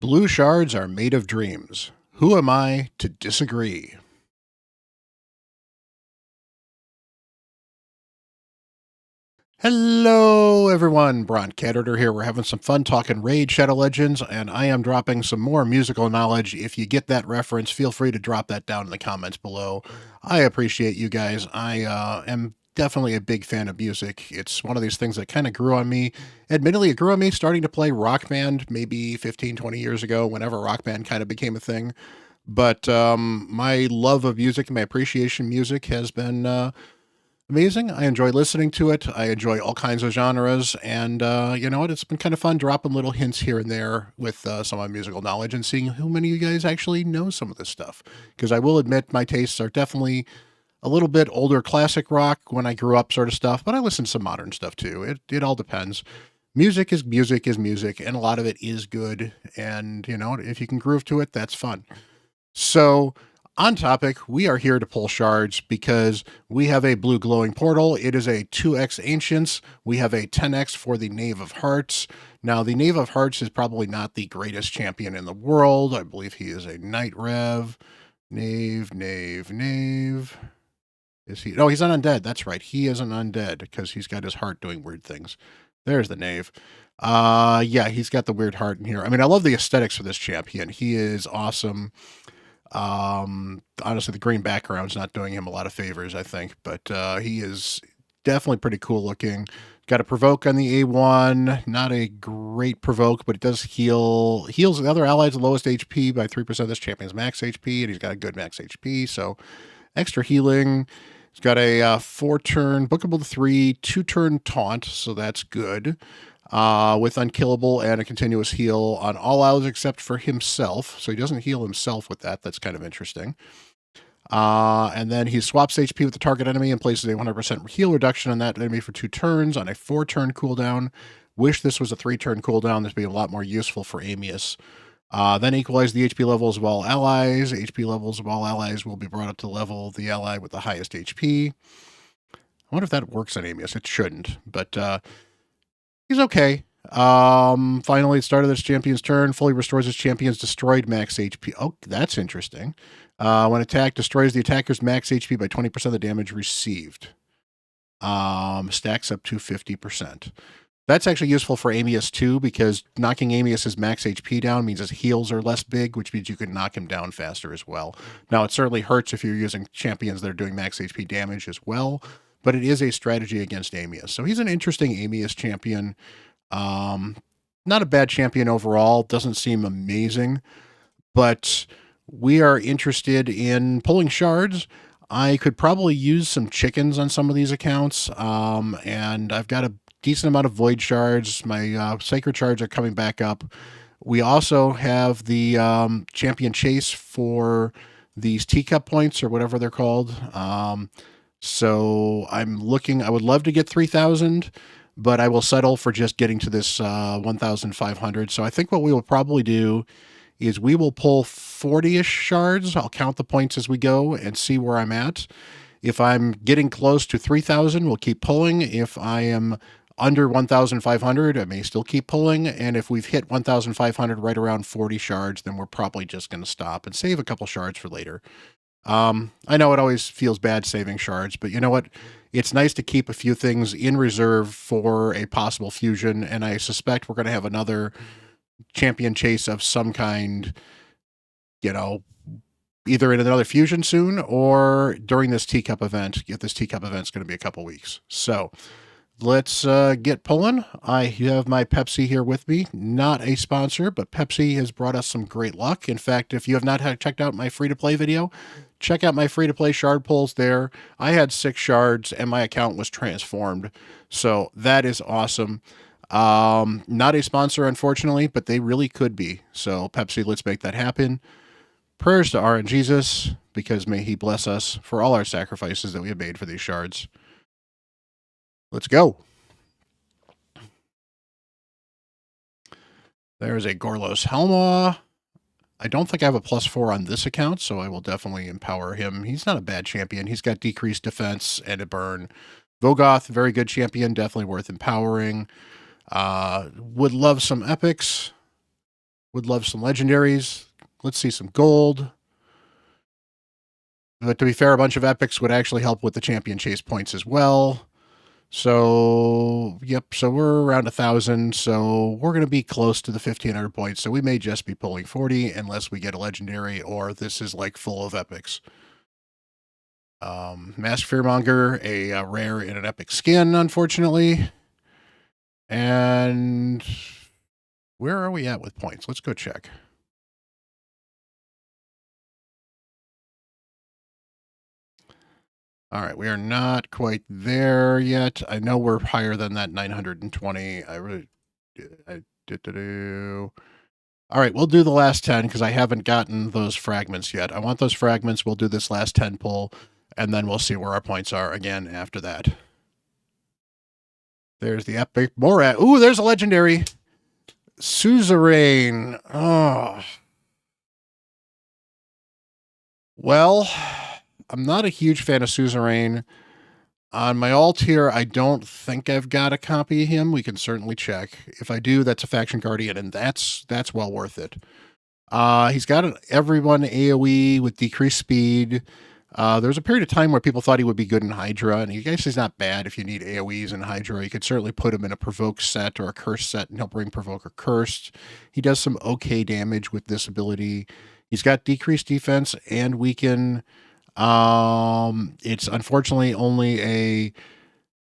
Blue shards are made of dreams. Who am I to disagree? Hello, everyone. Bront, CatHerder here. We're having some fun talking Raid Shadow Legends, and I am dropping some more musical knowledge. If you get that reference, feel free to drop that down in the comments below. I appreciate you guys. I am definitely a big fan of music. It's one of these things that kind of grew on me. Admittedly, it grew on me starting to play Rock Band maybe 15, 20 years ago, whenever Rock Band kind of became a thing. But my love of music and my appreciation of music has been amazing. I enjoy listening to it. I enjoy all kinds of genres. And you know what? It's been kind of fun dropping little hints here and there with some of my musical knowledge and seeing how many of you guys actually know some of this stuff. Because I will admit my tastes are definitely a little bit older classic rock when I grew up sort of stuff, but I listen to some modern stuff too. It all depends. Music is music is music, and a lot of it is good. And, you know, if you can groove to it, that's fun. So, on topic, we are here to pull shards because we have a blue glowing portal. It is a 2x Ancients. We have a 10x for the Knave of Hearts. Now, the Knave of Hearts is probably not the greatest champion in the world. I believe he is a Knight Rev. Knave. Is he? No, he's an undead. That's right. He is an undead because he's got his heart doing weird things. There's the Knave. Yeah, he's got the weird heart in here. I mean, I love the aesthetics for this champion. He is awesome. Honestly, the green background's not doing him a lot of favors, I think, but he is definitely pretty cool looking. Got a provoke on the A1, not a great provoke, but it does heals the other allies the lowest HP by 3% of this champion's max HP, and he's got a good max HP, so extra healing. He's got a 4-turn bookable to 3, 2-turn taunt, so that's good. With unkillable and a continuous heal on all allies except for himself. So he doesn't heal himself with that. That's kind of interesting. And then he swaps HP with the target enemy and places a 100% heal reduction on that enemy for 2 turns on a 4-turn cooldown. Wish this was a 3-turn cooldown. This would be a lot more useful for Amius. Then equalize the HP levels of all allies. HP levels of all allies will be brought up to level of the ally with the highest HP. I wonder if that works on Amius. It shouldn't, but he's okay. Finally, it started this champion's turn. Fully restores his champion's destroyed max HP. Oh, that's interesting. When attacked, destroys the attacker's max HP by 20% of the damage received. Stacks up to 50%. That's actually useful for Amius too, because knocking Amius's max HP down means his heals are less big, which means you can knock him down faster as well. Now, it certainly hurts if you're using champions that are doing max HP damage as well, but it is a strategy against Amius. So he's an interesting Amius champion. Not a bad champion overall. Doesn't seem amazing, but we are interested in pulling shards. I could probably use some chickens on some of these accounts, and I've got a decent amount of void shards. My sacred shards are coming back up. We also have the champion chase for these teacup points or whatever they're called. So I'm looking. I would love to get 3,000, but I will settle for just getting to this 1,500. So I think what we will probably do is we will pull 40-ish shards. I'll count the points as we go and see where I'm at. If I'm getting close to 3,000, we'll keep pulling. If I am under 1,500, I may still keep pulling. And if we've hit 1,500 right around 40 shards, then we're probably just going to stop and save a couple shards for later. I know it always feels bad saving shards, but you know what? It's nice to keep a few things in reserve for a possible fusion, and I suspect we're going to have another champion chase of some kind, you know, either in another fusion soon or during this teacup event. If this teacup event's going to be a couple weeks. So let's get pulling. I have my Pepsi here with me. Not a sponsor, but Pepsi has brought us some great luck. In fact, if you have not checked out my free-to-play video, check out my free-to-play shard pulls there. I had 6 shards, and my account was transformed. So that is awesome. Not a sponsor, unfortunately, but they really could be. So Pepsi, let's make that happen. Prayers to our Jesus, because may he bless us for all our sacrifices that we have made for these shards. Let's go. There's a Gorlos Helma. I don't think I have a +4 on this account, so I will definitely empower him. He's not a bad champion. He's got decreased defense and a burn. Vogoth, very good champion, definitely worth empowering. Would love some epics. Would love some legendaries. Let's see some gold. But to be fair, a bunch of epics would actually help with the champion chase points as well. So, yep, so we're around 1,000, so we're going to be close to the 1,500 points, so we may just be pulling 40 unless we get a legendary or this is like full of epics. Mask Fearmonger, a rare in an epic skin, unfortunately. And where are we at with points? Let's go check. All right, we are not quite there yet. I know we're higher than that 920. All right, we'll do the last 10 because I haven't gotten those fragments yet. I want those fragments. We'll do this last 10 pull, and then we'll see where our points are again after that. There's the epic. Ooh, there's a legendary. Suzerain. Oh. Well, I'm not a huge fan of Suzerain. On my alt here, I don't think I've got a copy of him. We can certainly check. If I do, that's a Faction Guardian, and that's well worth it. He's got everyone AoE with decreased speed. There was a period of time where people thought he would be good in Hydra, and he guess he's not bad if you need AoEs in Hydra. You could certainly put him in a Provoke set or a Curse set, and he'll bring Provoke or Cursed. He does some okay damage with this ability. He's got decreased defense and weaken. It's unfortunately only a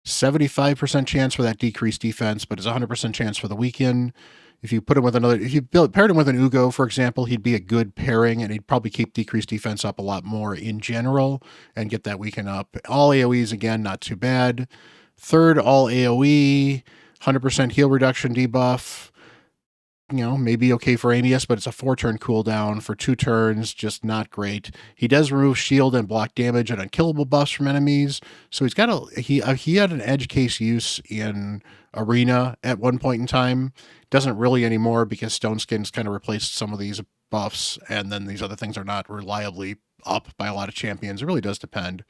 75% chance for that decreased defense, but it's a 100% chance for the weaken. If you put him with if you paired him with an Ugo, for example, he'd be a good pairing, and he'd probably keep decreased defense up a lot more in general and get that weaken up. All AoEs, again, not too bad. Third, all AoE, 100% heal reduction debuff. Maybe okay for Amius, but it's a 4-turn cooldown for 2 turns, just not great. He does remove shield and block damage and unkillable buffs from enemies. So he had an edge case use in Arena at one point in time. Doesn't really anymore because Stone Skin's kind of replaced some of these buffs, and then these other things are not reliably up by a lot of champions. It really does depend.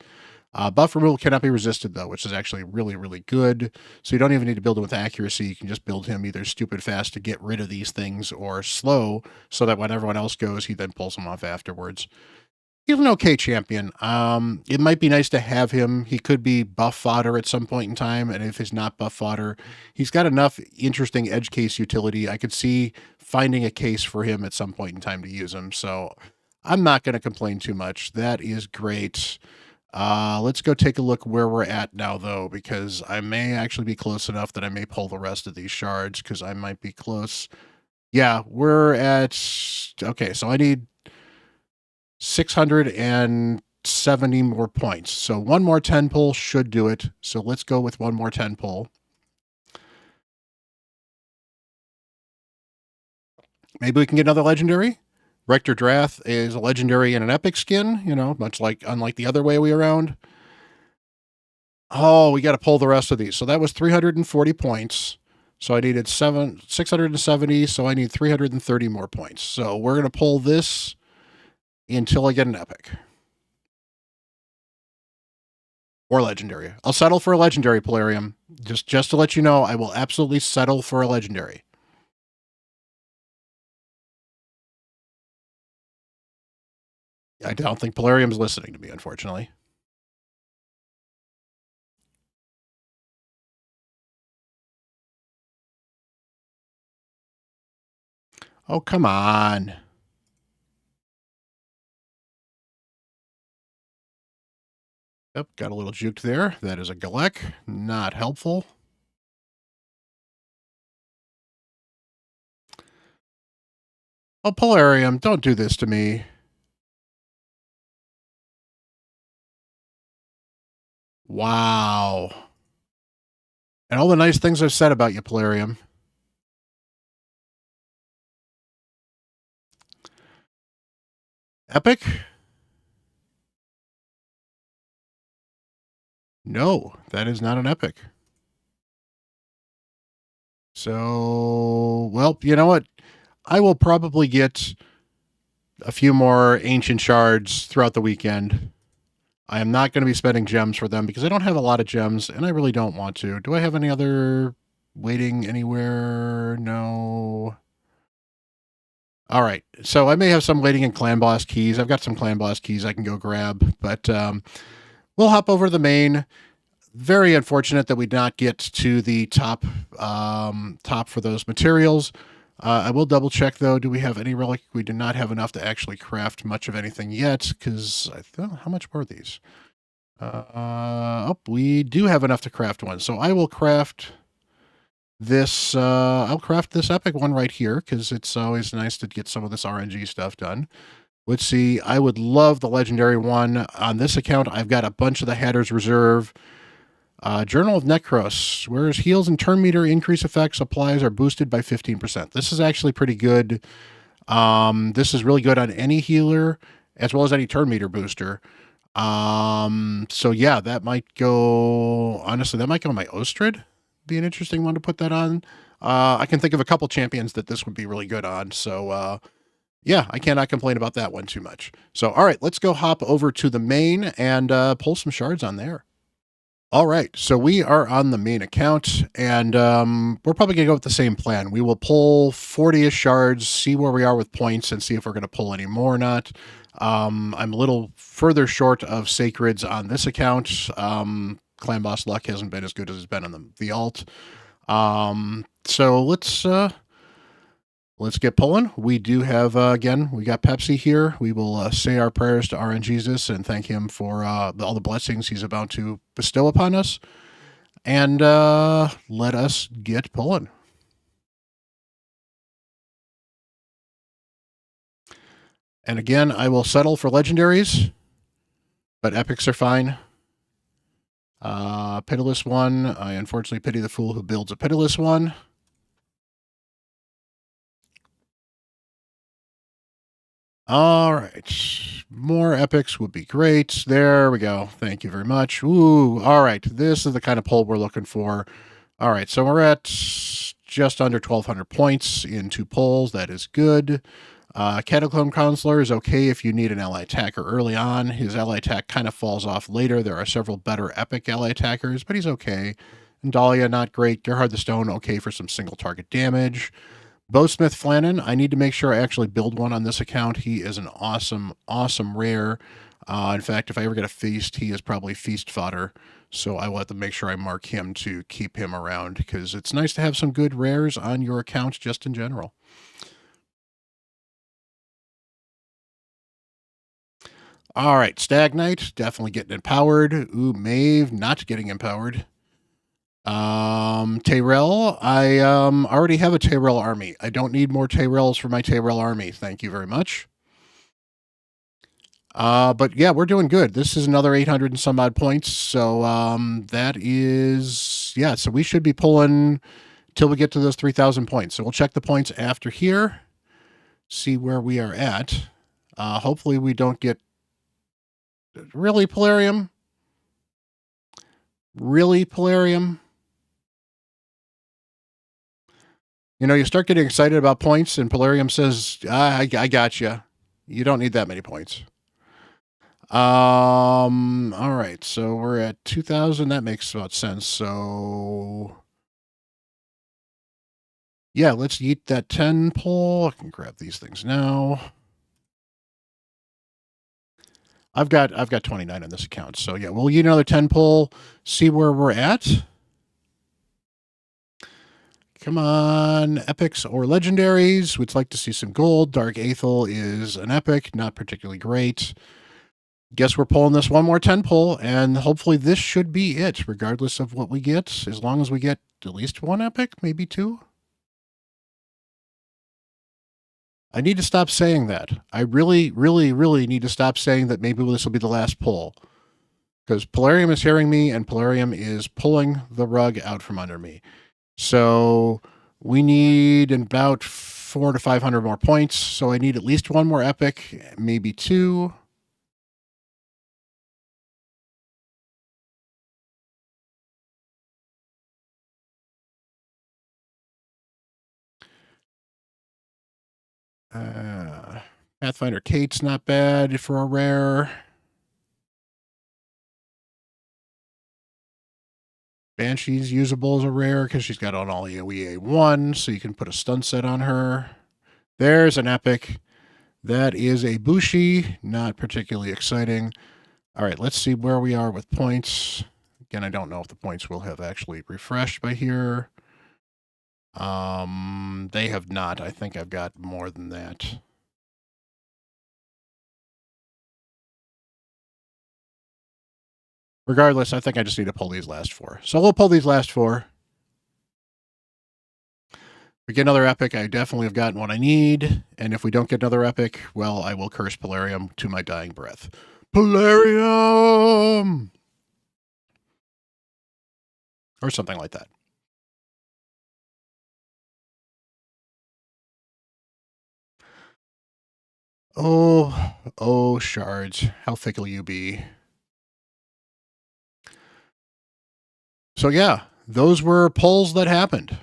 Buff removal cannot be resisted, though, which is actually really, really good. So you don't even need to build him with accuracy. You can just build him either stupid fast to get rid of these things or slow so that when everyone else goes, he then pulls them off afterwards. He's an okay champion. It might be nice to have him. He could be buff fodder at some point in time, and if he's not buff fodder, he's got enough interesting edge case utility. I could see finding a case for him at some point in time to use him. So I'm not going to complain too much. That is great. Let's go take a look where we're at now, though, because I may actually be close enough that I may pull the rest of these shards, because I might be close. Yeah, we're at... Okay, so I need 670 more points. So one more 10 pull should do it. So let's go with one more 10 pull. Maybe we can get another legendary. Rector Drath is a legendary in an epic skin, unlike the other way around. Oh, we got to pull the rest of these. So that was 340 points. So I needed 670, so I need 330 more points. So we're going to pull this until I get an epic. Or legendary. I'll settle for a legendary, Polarium. Just to let you know, I will absolutely settle for a legendary. I don't think Polarium's listening to me, unfortunately. Oh, come on. Yep, got a little juked there. That is a Galek. Not helpful. Oh, Polarium, don't do this to me. Wow. And all the nice things I've said about you, Polarium. Epic? No, that is not an epic. So, well, you know what? I will probably get a few more ancient shards throughout the weekend. I am not going to be spending gems for them because I don't have a lot of gems and I really don't want to. Do I have any other waiting anywhere? No. All right. So I may have some waiting in Clan Boss keys. I've got some Clan Boss keys I can go grab, but we'll hop over to the main. Very unfortunate that we did not get to the top for those materials. I will double check though. Do we have any relic? We did not have enough to actually craft much of anything yet. Because I thought, how much were these? Oh, we do have enough to craft one. So I will craft this. I'll craft this epic one right here because it's always nice to get some of this RNG stuff done. Let's see. I would love the legendary one on this account. I've got a bunch of the Hatters Reserve. Journal of Necros, whereas heals and turn meter increase effects applies are boosted by 15%. This is actually pretty good. This is really good on any healer as well as any turn meter booster. So yeah, that might go, honestly, that might go on my Ostrid. Be an interesting one to put that on. I can think of a couple champions that this would be really good on. So, yeah, I cannot complain about that one too much. So, all right, let's go hop over to the main and pull some shards on there. All right, so we are on the main account, and we're probably going to go with the same plan. We will pull 40-ish shards, see where we are with points, and see if we're going to pull any more or not. I'm a little further short of sacreds on this account. Clan Boss luck hasn't been as good as it's been on the alt. So let's get pulling. We do have, again, we got Pepsi here. We will say our prayers to RNGesus and thank him for all the blessings he's about to bestow upon us. And let us get pulling. And again, I will settle for legendaries, but epics are fine. Pitiless one. I unfortunately pity the fool who builds a pitiless one. All right. More epics would be great. There we go. Thank you very much. Ooh, all right. This is the kind of pull we're looking for. All right. So we're at just under 1,200 points in 2 pulls. That is good. Cataclysm Counselor is okay if you need an ally attacker early on. His ally attack kind of falls off later. There are several better epic ally attackers, but he's okay. And Dahlia, not great. Gerhard the Stone, okay for some single target damage. Bowsmith Flannan, I need to make sure I actually build one on this account. He is an awesome, awesome rare. In fact, if I ever get a feast, he is probably feast fodder. So I will have to make sure I mark him to keep him around because it's nice to have some good rares on your account just in general. All right, Stag Knight, definitely getting empowered. Ooh, Maeve, not getting empowered. Tyrell, I already have a Tyrell army. I don't need more Tyrells for my Tyrell army. Thank you very much. But yeah, we're doing good. This is another 800 and some odd points. So that is, yeah, so we should be pulling till we get to those 3,000 points. So we'll check the points after here, see where we are at. Hopefully we don't get, really, Polarium? Really, Polarium? You know, you start getting excited about points, and Polarium says, I got you. You don't need that many points. All right, so we're at 2,000. That makes about sense. So, yeah, let's eat that 10 pull. I can grab these things now. I've got 29 on this account. So yeah, we'll eat another 10 pull, see where we're at. Come on, epics or legendaries. We'd like to see some gold. Dark Aethel is an epic, not particularly great. Guess we're pulling this one more 10 pull, and hopefully this should be it, regardless of what we get, as long as we get at least one epic, maybe 2. I need to stop saying that. I really, really, really need to stop saying that maybe this will be the last pull. Because Polarium is hearing me, and Polarium is pulling the rug out from under me. So we need about 400 to 500 more points. So I need at least one more epic, maybe 2. Pathfinder Kate's not bad for a rare. Banshee's usable as a rare because she's got an all AoE A1, so you can put a stun set on her. There's an epic. That is a Bushi. Not particularly exciting. All right, let's see where we are with points. Again, I don't know if the points will have actually refreshed by here. They have not. I think I've got more than that. Regardless, I think I just need to pull these last four. So we'll pull these last four. We get another epic, I definitely have gotten what I need. And if we don't get another epic, well, I will curse Polarium to my dying breath. Polarium! Or something like that. Oh, Shards, how fickle you be. So yeah, those were pulls that happened.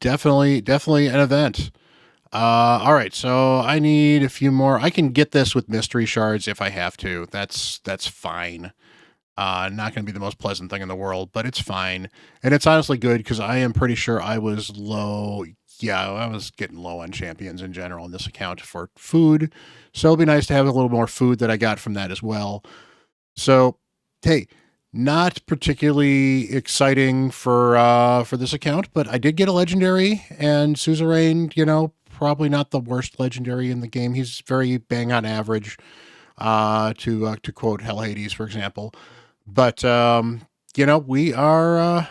Definitely an event. All right, so I need a few more. I can get this with mystery shards if I have to. That's fine. Not going to be the most pleasant thing in the world, but it's fine. And it's honestly good because I am pretty sure I was low. Yeah, I was getting low on champions in general in this account for food. So it'll be nice to have a little more food that I got from that as well. So, hey, not particularly exciting for this account, but I did get a legendary, and Suzerain, probably not the worst legendary in the game. He's very bang on average, to quote Hell Hades, for example. But we are,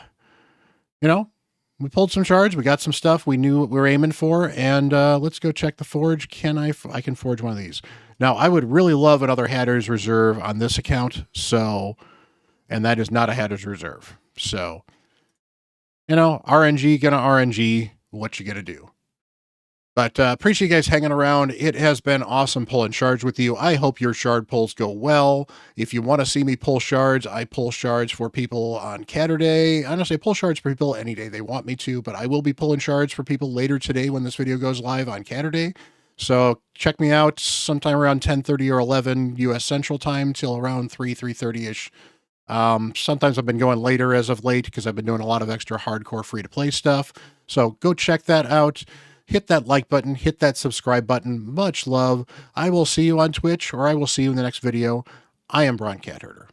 we pulled some shards. We got some stuff we knew what we were aiming for, and let's go check the forge. I can forge one of these. Now, I would really love another Hatter's Reserve on this account, and that is not a Hatter's Reserve. So, RNG gonna RNG, what you gonna do? But appreciate you guys hanging around. It has been awesome pulling shards with you. I hope your shard pulls go well. If you want to see me pull shards, I pull shards for people on CatHerder. Honestly, I pull shards for people any day they want me to, but I will be pulling shards for people later today when this video goes live on CatHerder. So check me out sometime around 10:30 or 11 U.S. Central Time till around 3:30-ish. Sometimes I've been going later as of late because I've been doing a lot of extra hardcore free-to-play stuff. So go check that out. Hit that like button, hit that subscribe button. Much love. I will see you on Twitch, or I will see you in the next video. I am Bront CatHerder.